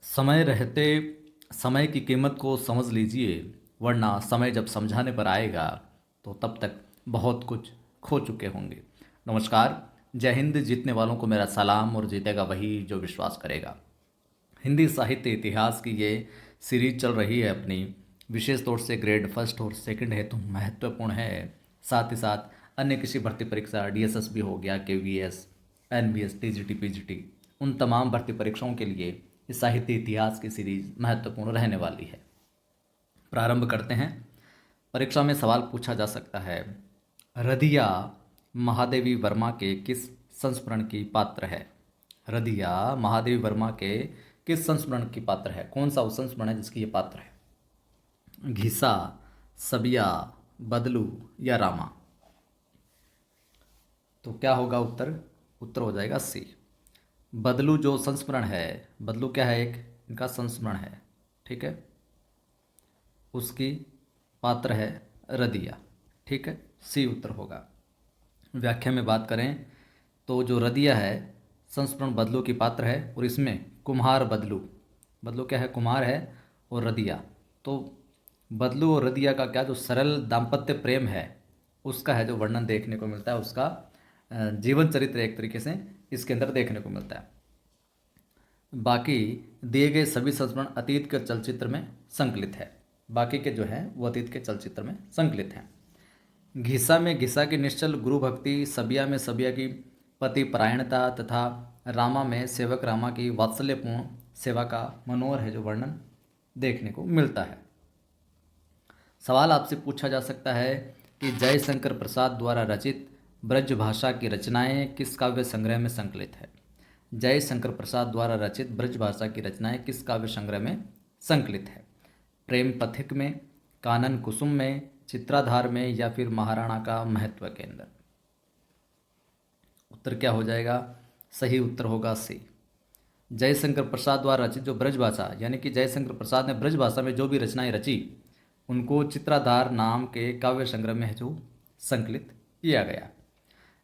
समय रहते समय की कीमत को समझ लीजिए, वरना समय जब समझाने पर आएगा तो तब तक बहुत कुछ खो चुके होंगे। नमस्कार। जय हिंद। जीतने वालों को मेरा सलाम और जीतेगा वही जो विश्वास करेगा। हिंदी साहित्य इतिहास की ये सीरीज चल रही है अपनी। विशेष तौर से ग्रेड फर्स्ट और सेकंड है तो महत्वपूर्ण है। साथ ही साथ अन्य किसी भर्ती परीक्षा डीएसएसबी हो गया, केवीएस, एनबीएस, टीजीटी, पीजीटी, उन तमाम भर्ती परीक्षाओं के लिए इस साहित्य इतिहास की सीरीज महत्वपूर्ण रहने वाली है। प्रारंभ करते हैं। परीक्षा में सवाल पूछा जा सकता है, रदिया महादेवी वर्मा के किस संस्मरण की पात्र है? रदिया महादेवी वर्मा के किस संस्मरण की पात्र है? कौन सा वो संस्मरण है जिसकी ये पात्र है? घिसा, सबिया, बदलू या रामा? तो क्या होगा उत्तर? उत्तर हो जाएगा सी। बदलू जो संस्मरण है, बदलू क्या है? एक इनका संस्मरण है, ठीक है। उसकी पात्र है रदिया, ठीक है। सी उत्तर होगा। व्याख्या में बात करें तो जो रदिया है संस्मरण बदलू की पात्र है, और इसमें कुम्हार बदलू, बदलू क्या है? कुम्हार है। और रदिया, तो बदलू और रदिया का क्या जो सरल दाम्पत्य प्रेम है उसका है जो वर्णन देखने को मिलता है। उसका जीवन चरित्र एक तरीके से इसके अंदर देखने को मिलता है। बाकी दिए गए सभी संस्मरण अतीत के चलचित्र में संकलित है। बाकी के जो है वो अतीत के चलचित्र में संकलित हैं। घिसा में घिसा की निश्चल गुरु भक्ति, सबिया में सबिया की पति परायणता तथा रामा में सेवक रामा की वात्सल्यपूर्ण सेवा का मनोहर है जो वर्णन देखने को मिलता है। सवाल आपसे पूछा जा सकता है कि जयशंकर प्रसाद द्वारा रचित ब्रज भाषा की रचनाएं किस काव्य संग्रह में संकलित है? जयशंकर प्रसाद द्वारा रचित ब्रज भाषा की रचनाएं किस काव्य संग्रह में संकलित है? प्रेम पथिक में, कानन कुसुम में, चित्राधार में या फिर महाराणा का महत्व के अंदर? उत्तर क्या हो जाएगा? सही उत्तर होगा सी। जयशंकर प्रसाद द्वारा रचित जो ब्रज भाषा, यानी कि जयशंकर प्रसाद ने ब्रज भाषा में जो भी रचनाएं रची उनको चित्राधार नाम के काव्य संग्रह में है जो संकलित किया गया।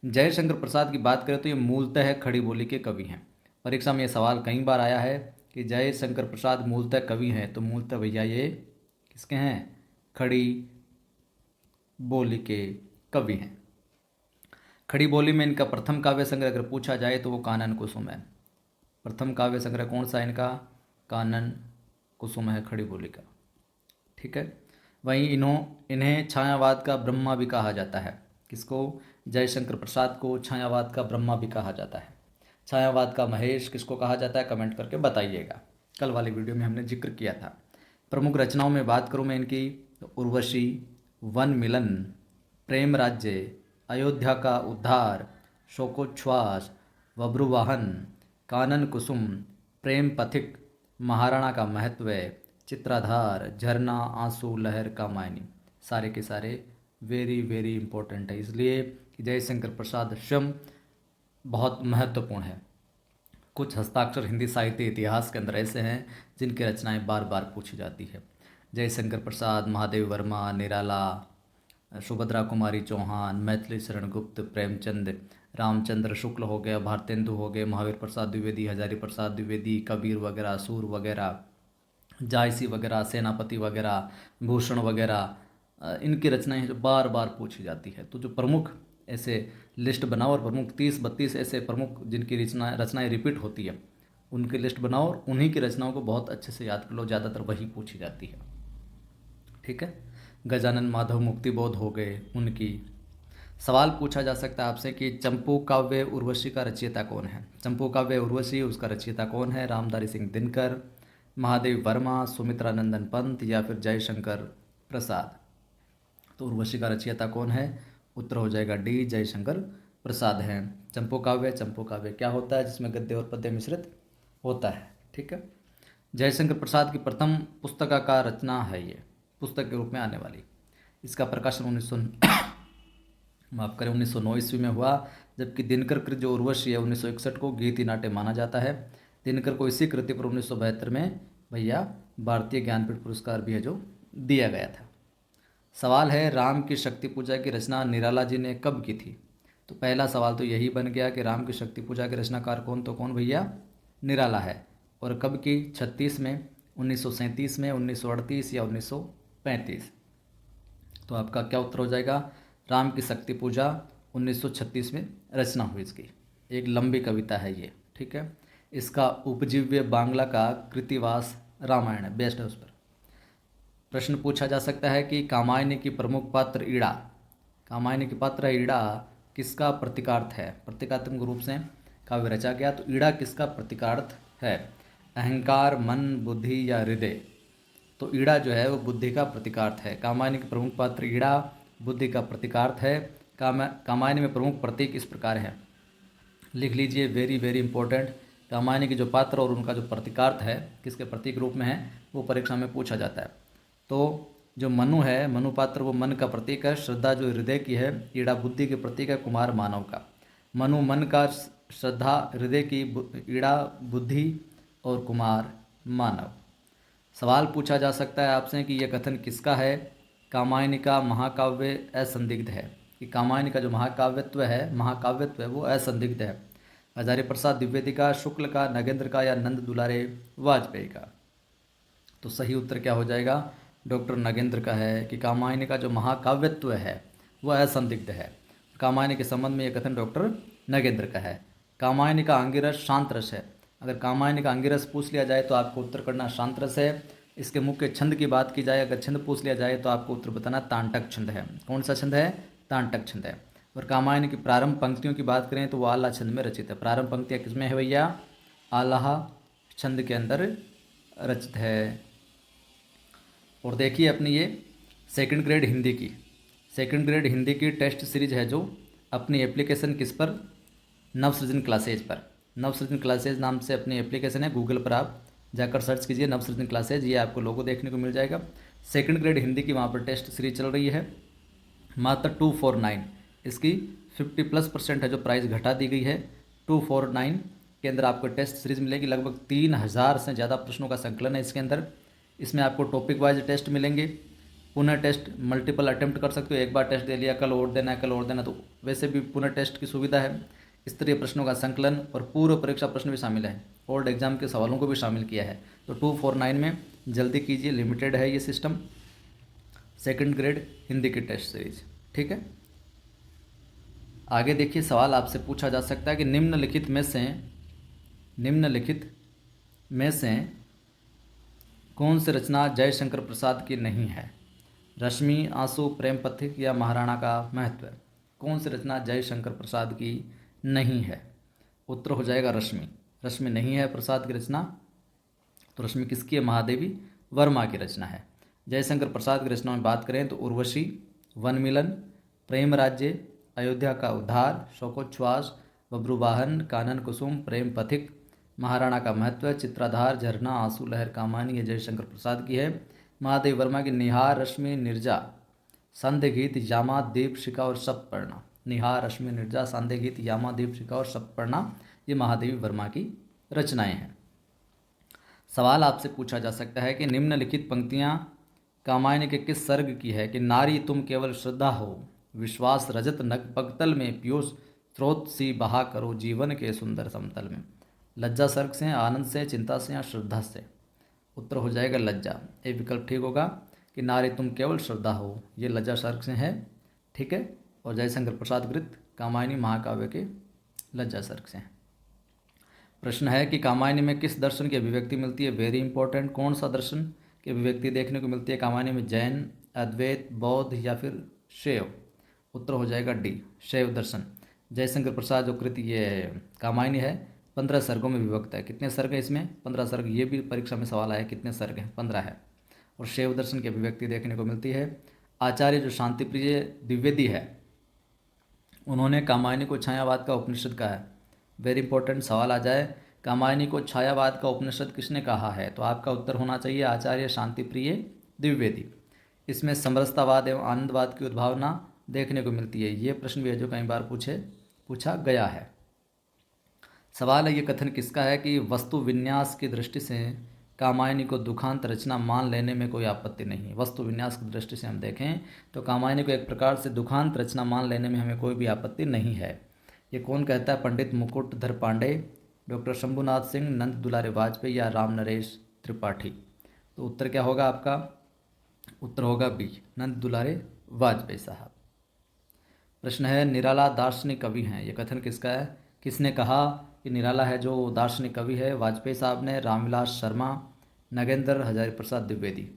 जयशंकर प्रसाद की बात करें तो ये मूलतः खड़ी बोली के कवि हैं। परीक्षा में ये सवाल कई बार आया है कि जयशंकर प्रसाद मूलतः कवि हैं, तो मूलतः भैया ये किसके हैं? खड़ी बोली के कवि हैं। खड़ी बोली में इनका प्रथम काव्य संग्रह अगर पूछा जाए तो वो कानन कुसुम है। प्रथम काव्य संग्रह कौन सा है इनका? कानन कुसुम है खड़ी बोली का, ठीक है। वहीं इन्हें छायावाद का ब्रह्मा भी कहा जाता है। किसको? जयशंकर प्रसाद को छायावाद का ब्रह्मा भी कहा जाता है। छायावाद का महेश किसको कहा जाता है? कमेंट करके बताइएगा। कल वाली वीडियो में हमने जिक्र किया था। प्रमुख रचनाओं में बात करूँ मैं इनकी तो उर्वशी, वन मिलन, प्रेम राज्य, अयोध्या का उद्धार, शोकोच्छ्वास, बब्रुवाहन, कानन कुसुम, प्रेम पथिक, महाराणा का महत्व, चित्राधार, झरना, आंसू, लहर का मायनी, सारे के सारे वेरी वेरी इंपॉर्टेंट है। इसलिए कि जयशंकर प्रसाद स्वयं बहुत महत्वपूर्ण है। कुछ हस्ताक्षर हिंदी साहित्य इतिहास के अंदर ऐसे हैं जिनकी रचनाएं बार बार पूछी जाती है। जयशंकर प्रसाद, महादेव वर्मा, निराला, सुभद्रा कुमारी चौहान, मैथिली शरण गुप्त, प्रेमचंद, रामचंद्र शुक्ल हो गया, भारतेंदु हो गए, महावीर प्रसाद द्विवेदी, हजारी प्रसाद द्विवेदी, कबीर वगैरह, सूर वगैरह, जायसी वगैरह, सेनापति वगैरह, भूषण वगैरह, इनकी रचनाएं हैं जो बार बार पूछी जाती है। तो जो प्रमुख ऐसे लिस्ट बनाओ और प्रमुख 30-32 ऐसे प्रमुख जिनकी रचनाएं रिपीट होती है उनकी लिस्ट बनाओ और उन्हीं की रचनाओं को बहुत अच्छे से याद कर लो। ज़्यादातर वही पूछी जाती है, ठीक है। गजानन माधव मुक्तिबोध हो गए उनकी। सवाल पूछा जा सकता है आपसे कि चंपू काव्य उर्वशी का रचयिता कौन है? चंपू काव्य उर्वशी उसका रचयिता कौन है? रामधारी सिंह दिनकर, महादेव वर्मा, सुमित्रा नंदन पंत या फिर जयशंकर प्रसाद? तो उर्वशी का रचयिता कौन है? उत्तर हो जाएगा डी, जयशंकर प्रसाद हैं। चंपू काव्य क्या होता है? जिसमें गद्य और पद्य मिश्रित होता है, ठीक है। जयशंकर प्रसाद की प्रथम पुस्तक का रचना है ये, पुस्तक के रूप में आने वाली। इसका प्रकाशन 1909 ईस्वी में हुआ, जबकि दिनकर कृत जो उर्वशी है 1961 को गीति नाट्य माना जाता है। दिनकर को इसी कृति पर 1972 में भैया भारतीय ज्ञानपीठ पुरस्कार भी है जो दिया गया था। सवाल है, राम की शक्ति पूजा की रचना निराला जी ने कब की थी? तो पहला सवाल तो यही बन गया कि राम की शक्ति पूजा के रचनाकार कौन? तो कौन भैया? निराला है। और कब की? 36 में, 1937 में, 1938 या 1935? तो आपका क्या उत्तर हो जाएगा? राम की शक्ति पूजा 1936 में रचना हुई इसकी। एक लंबी कविता है ये, ठीक है। इसका उपजीव्य बांग्ला का कृतिवास रामायण है, बेस्ट है उस पर। प्रश्न पूछा जा सकता है कि कामायनी की प्रमुख पात्र ईड़ा, कामायनी की पात्र ईड़ा किसका प्रतीकार्थ है? प्रतीकात्मक रूप से काव्य रचा गया, तो ईड़ा किसका प्रतीकार्थ है? अहंकार, मन, बुद्धि या हृदय? तो ईड़ा जो है वो बुद्धि का प्रतीकार्थ है। कामायनी के प्रमुख पात्र ईड़ा बुद्धि का प्रतीकार्थ है। कामायनी में प्रमुख प्रतीक इस प्रकार है, लिख लीजिए, वेरी वेरी इंपॉर्टेंट। कामायनी के जो पात्र और उनका जो प्रतीकार्थ है किसके प्रतीक रूप में है, वो परीक्षा में पूछा जाता है। तो जो मनु है, मनु पात्र वो मन का प्रतीक है, श्रद्धा जो हृदय की है, ईड़ा बुद्धि के प्रतीक है, कुमार मानव का। मनु मन का, श्रद्धा हृदय की, ईड़ा बुद्धि और कुमार मानव। सवाल पूछा जा सकता है आपसे कि यह कथन किसका है? कामायनी का महाकाव्य असंदिग्ध है, कि कामायनी का जो महाकाव्यत्व है वो असंदिग्ध है। हजारी प्रसाद द्विवेदी का, शुक्ल का, नगेंद्र का या नंद दुलारे वाजपेयी का? तो सही उत्तर क्या हो जाएगा? डॉक्टर नगेंद्र का है, कि कामायनी का जो महाकाव्यत्व है वह असंदिग्ध है। कामायनी के संबंध में यह कथन डॉक्टर नगेंद्र का है। कामायनी का अंगिरस शांत रस है। अगर कामायनी का अंगिरस पूछ लिया जाए तो आपको उत्तर करना शांत रस है। इसके मुख्य छंद की बात की जाए, अगर छंद पूछ लिया जाए तो आपको उत्तर बताना तांटक छंद है। कौन सा छंद है? तांटक छंद है। और कामायनी की प्रारंभ पंक्तियों की बात करें तो वो आल्हा छंद में रचित है। प्रारंभ पंक्तियाँ किसमें है भैया? आल्हा छंद के अंदर रचित है। और देखिए अपनी ये सेकंड ग्रेड हिंदी की टेस्ट सीरीज है, जो अपनी एप्लीकेशन किस पर? नवसृजन क्लासेज पर। नवसृजन क्लासेज नाम से अपनी एप्लीकेशन है, गूगल पर आप जाकर सर्च कीजिए नवसृजन क्लासेज, ये आपको लोगो देखने को मिल जाएगा। सेकंड ग्रेड हिंदी की वहाँ पर टेस्ट सीरीज चल रही है, मात्र 249, इसकी 50+ % है जो प्राइस घटा दी गई है। 249 के अंदर आपको टेस्ट सीरीज मिलेगी, लगभग 3000 से ज़्यादा प्रश्नों का संकलन है इसके अंदर। इसमें आपको टॉपिक वाइज टेस्ट मिलेंगे, पुनः टेस्ट मल्टीपल अटेम्प्ट कर सकते हो, एक बार टेस्ट दे लिया, कल और देना, तो वैसे भी पुनः टेस्ट की सुविधा है। स्तरीय प्रश्नों का संकलन और पूर्व परीक्षा प्रश्न भी शामिल है, ओल्ड एग्जाम के सवालों को भी शामिल किया है। तो 249 में जल्दी कीजिए, लिमिटेड है ये सिस्टम। सेकंड ग्रेड हिंदी की टेस्ट सीरीज, ठीक है। आगे देखिए, सवाल आपसे पूछा जा सकता है कि निम्नलिखित में से कौन सी रचना जयशंकर प्रसाद की नहीं है? रश्मि, आंसू, प्रेम पथिक या महाराणा का महत्व? कौन सी रचना जयशंकर प्रसाद की नहीं है? उत्तर हो जाएगा रश्मि। रश्मि नहीं है प्रसाद की रचना। तो रश्मि किसकी है? महादेवी वर्मा की रचना है। जयशंकर प्रसाद की रचना में बात करें तो उर्वशी, वन मिलन, प्रेम राज्य, अयोध्या का उद्धार, शोकोच्छ्वास, बब्रुवाहन, कानन कुसुम, प्रेम पथिक, महाराणा का महत्व, चित्राधार, झरना, आंसू लहर, कामानी, ये जयशंकर प्रसाद की है। महादेव वर्मा की निहार, रश्मि, निर्जा, संध्य गीत, यामा, दीपशिखा और सप्तपर्णा। निहार, रश्मि, निर्जा, संध्य गीत, यामा, दीपशिखा और सप्तपर्णा, ये महादेवी वर्मा की रचनाएं हैं। सवाल आपसे पूछा जा सकता है कि निम्नलिखित पंक्तियां कामायनी के किस सर्ग की है? कि नारी तुम केवल श्रद्धा हो, विश्वास रजत नग पगतल में, पीयूष स्रोत सी बहा करो जीवन के सुंदर समतल में। लज्जा सर्ग से, आनंद से, चिंता से या श्रद्धा से? उत्तर हो जाएगा लज्जा। ये विकल्प ठीक होगा कि नारी तुम केवल श्रद्धा हो, ये लज्जा सर्ग से है, ठीक है। और जयशंकर प्रसाद कृत कामायनी महाकाव्य के लज्जा सर्ग से हैं। प्रश्न है कि कामायनी में किस दर्शन की अभिव्यक्ति मिलती है? Very important. कौन सा दर्शन की अभिव्यक्ति देखने को मिलती है कामायनी में? जैन, अद्वैत, बौद्ध या फिर शैव? उत्तर हो जाएगा डी, शैव दर्शन। जयशंकर प्रसाद जो कृति ये कामायनी है 15 सर्गों में विभक्त है। कितने सर्ग है इसमें? 15 सर्ग। ये भी परीक्षा में सवाल आया कितने सर्ग हैं? 15 है। और शैव दर्शन की अभिव्यक्ति देखने को मिलती है। आचार्य जो शांतिप्रिय द्विवेदी है उन्होंने कामायनी को छायावाद का उपनिषद कहा है। वेरी इंपॉर्टेंट, सवाल आ जाए कामायनी को छायावाद का उपनिषद किसने कहा है? तो आपका उत्तर होना चाहिए आचार्य शांतिप्रिय द्विवेदी। इसमें समरसतावाद एवं आनंदवाद की उद्भावना देखने को मिलती है। ये प्रश्न भी है जो कई बार पूछा गया है। सवाल है ये कथन किसका है? कि वस्तु विन्यास की दृष्टि से कामायनी को दुखांत रचना मान लेने में कोई आपत्ति नहीं। वस्तु विन्यास की दृष्टि से हम देखें तो कामायनी को एक प्रकार से दुखांत रचना मान लेने में हमें कोई भी आपत्ति नहीं है। ये कौन कहता है? पंडित मुकुटधर पांडे, डॉक्टर शंभुनाथ सिंह, नंद दुलारे वाजपेयी या राम नरेश त्रिपाठी। तो उत्तर क्या होगा आपका? उत्तर होगा बी, नंद दुलारे वाजपेयी साहब। प्रश्न है, निराला दार्शनिक कवि हैं, ये कथन किसका है? किसने कहा कि निराला है जो दार्शनिक कवि है? वाजपेयी साहब ने, रामविलास शर्मा, नगेंद्र हजारी प्रसाद द्विवेदी।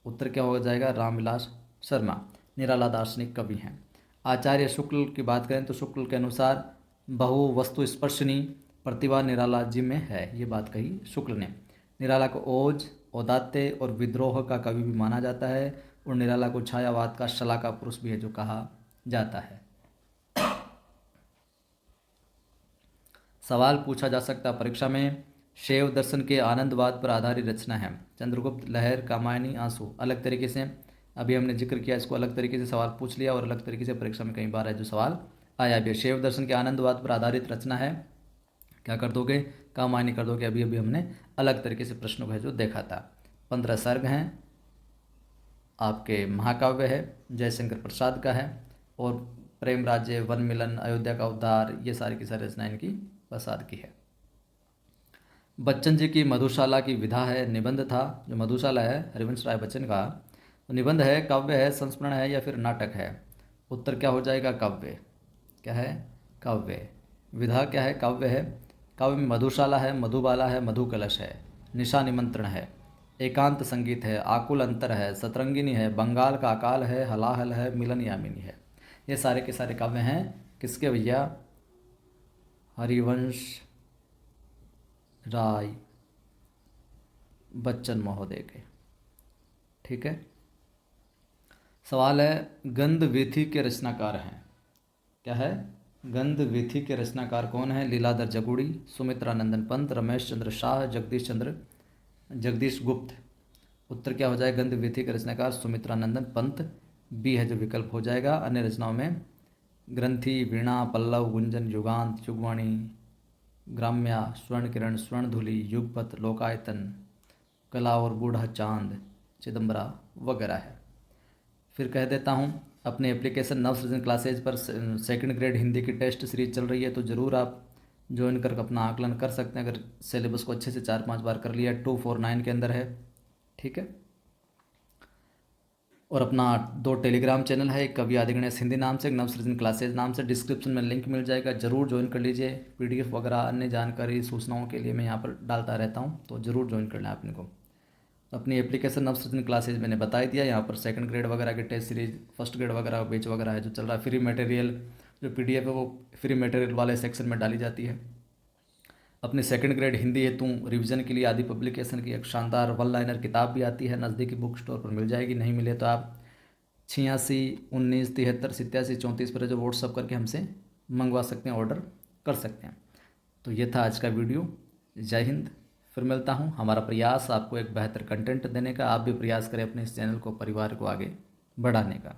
उत्तर क्या हो जाएगा? रामविलास शर्मा निराला दार्शनिक कवि हैं। आचार्य शुक्ल की बात करें तो शुक्ल के अनुसार बहु वस्तु स्पर्शनी प्रतिभा निराला जी में है, ये बात कही शुक्ल ने। निराला को ओज, औदात्य और विद्रोह का कवि भी माना जाता है और निराला को छायावाद का शलाका पुरुष भी है जो कहा जाता है। सवाल पूछा जा सकता परीक्षा में, शैव दर्शन के आनंदवाद पर आधारित रचना है। चंद्रगुप्त, लहर, कामायनी, आंसू। अलग तरीके से अभी हमने जिक्र किया, इसको अलग तरीके से सवाल पूछ लिया और अलग तरीके से परीक्षा में कई बार है जो सवाल आया भी है। शैव दर्शन के आनंदवाद पर आधारित रचना है, क्या कर दोगे? कामायनी कर दोगे। अभी अभी हमने अलग तरीके से प्रश्नों को है जो देखा था। 15 सर्ग हैं आपके, महाकाव्य है, जयशंकर प्रसाद का है, और प्रेम राज्य, वन मिलन, अयोध्या का उद्धार, ये सारी की सारी रचनाएं इनकी प्रसाद की है। बच्चन जी की मधुशाला की विधा है, निबंध था। जो मधुशाला है हरिवंश राय बच्चन का, तो निबंध है, काव्य है, संस्मरण है या फिर नाटक है? उत्तर क्या हो जाएगा? काव्य। क्या है? काव्य। विधा क्या है? काव्य है। काव्य में मधुशाला है, मधुबाला है, मधु कलश है, निशा निमंत्रण है, एकांत संगीत है, आकुल अंतर है, सतरंगिनी है, बंगाल का अकाल है, हलाहल है, मिलन यामिनी है। ये सारे के सारे काव्य हैं किसके भैया? हरिवंश राय बच्चन महोदय के। ठीक है। सवाल है, गंधवीथी के रचनाकार हैं। क्या है? गंधवीथी के रचनाकार कौन है? लीलाधर जगुड़ी, सुमित्रा नंदन पंत, रमेश चंद्र शाह, जगदीश गुप्त। उत्तर क्या हो जाएगा? गंधवीथी के रचनाकार सुमित्रा नंदन पंत, बी है जो विकल्प हो जाएगा। अन्य रचनाओं में ग्रंथि, वीणा, पल्लव, गुंजन, युगांत, युगवाणी, ग्राम्या, स्वर्ण किरण, स्वर्णधुली, युगपत, लोकायतन, कला और बूढ़ा चांद, चिदम्बरा वगैरह है। फिर कह देता हूँ, अपने एप्लीकेशन नवसृजन क्लासेज पर सेकंड ग्रेड हिंदी की टेस्ट सीरीज चल रही है, तो ज़रूर आप ज्वाइन कर अपना आकलन कर सकते हैं अगर सिलेबस को अच्छे से 4-5 बार कर लिया। 249 के अंदर है। ठीक है। और अपना 2 टेलीग्राम चैनल है, एक कवि आदिगणेश हिंदी नाम से, एक नवसृजन क्लासेज नाम से। डिस्क्रिप्शन में लिंक मिल जाएगा, ज़रूर ज्वाइन कर लीजिए। PDF वगैरह अन्य जानकारी सूचनाओं के लिए मैं यहाँ पर डालता रहता हूँ, तो ज़रूर ज्वाइन कर लें आप इनको। अपनी एप्लीकेशन नवसृजन क्लासेज मैंने बता ही दिया। यहाँ पर सेकंड ग्रेड वगैरह के टेस्ट सीरीज, फर्स्ट ग्रेड वगैरह बैच वगैरह है जो चल रहा है। फ्री मटेरियल जो PDF है वो फ्री मटेरियल वाले सेक्शन में डाली जाती है। अपने सेकंड ग्रेड हिंदी हेतु रिवीजन के लिए आदि पब्लिकेशन की एक शानदार वन लाइनर किताब भी आती है, नज़दीकी बुक स्टोर पर मिल जाएगी। नहीं मिले तो आप 8619738734 पर जो व्हाट्सअप करके हमसे मंगवा सकते हैं, ऑर्डर कर सकते हैं। तो ये था आज का वीडियो। जय हिंद। फिर मिलता हूँ। हमारा प्रयास आपको एक बेहतर कंटेंट देने का। आप भी प्रयास करें अपने इस चैनल को, परिवार को आगे बढ़ाने का।